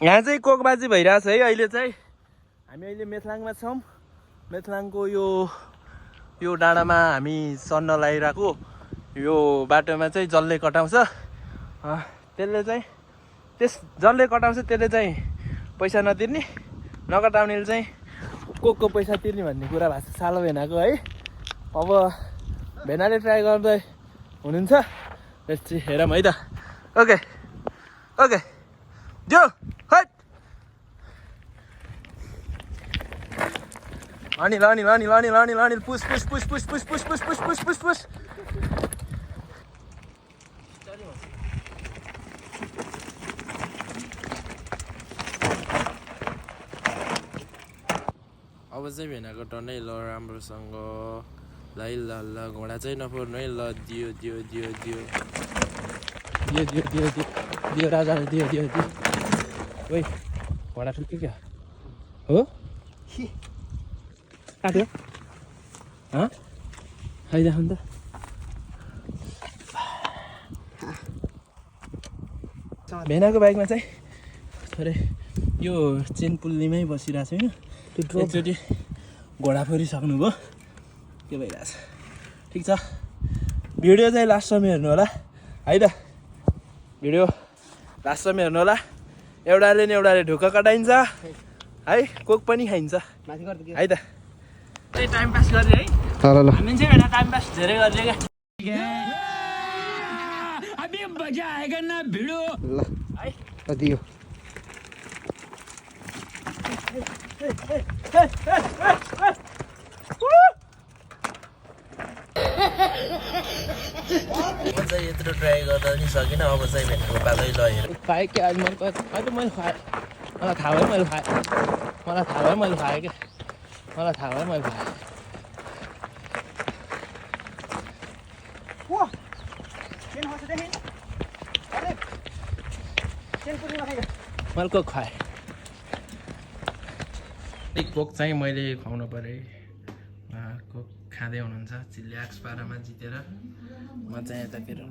यहाँ चाहिँ कोकबाजी भइरहेछ है अहिले चाहिँ हामी अहिले मेथलाङमा छौँ मेथलाङको यो डाँडामा हामी सन्न लगाइरहेको यो बाटोमा चाहिँ जसले कटाउँछ त्यसले चाहिँ जसले कटाउँछ त्यसले चाहिँ पैसा नतिर्ने नकटाउनेले चाहिँ कोकको पैसा तिर्ने भन्ने कुरा भएको छ सालो भेनाको है अब भेनाले ट्राई गर्दै हुनुहुन्छ त्यसपछि हेरौँ है त ओके ओके जो हट अनिल अनिल अनिल अनिल अनिल अनिल पुस पुस पुस पुस पुस पुस पुस पुस पुस पुस पुस अब चाहिँ भेनाको टर्नै ल राम्रोसँग ल ल ल घोडा चाहिँ नफोर्नु है ल दियो दियो दियो दियो दियो दियो दियो दियो दियो राजाले दियो दियो दियो ओइ घोडा ठुल्क्यो क्या हो काट्यो खाइराख नि त भेनाको बाइकमा चाहिँ थोरै यो चेन पुल्लीमै बसिरहेको छु होइन एकचोटि घोडा फोरिसक्नुभयो त्यो भइरहेछ ठिक छ भिडियो चाहिँ लास्टसम्म हेर्नु होला है त भिडियो लास्टसम्म हेर्नु होला एउटाले नि एउटाले ढुक्क कटाइन्छ है कोक पनि खाइन्छ है त त्यही टाइम पास गर्ने है ल हामी चाहिँ एउटा टाइम पास धेरै गर्ने क्या अभी मजा आएगा ना भिडियो है दियो म चाहिँ यत्रो ट्राई गर्दा पनि सकिनँ अब चाहिँ भेटेको पालै ल हेर खाएँ क्या आज मैले मैले खाएँ मलाई थाहा भयो मैले खाएँ मलाई थाहा भयो मैले खाएँ क्या मलाई थाहा भयो मैले खाएँ मैले कोक खाएँ कोक चाहिँ मैले खुवाउनु पऱ्यो कोक खाँदै हुनुहुन्छ चिल्ली आक्स पारामा जितेर म चाहिँ यता फेरि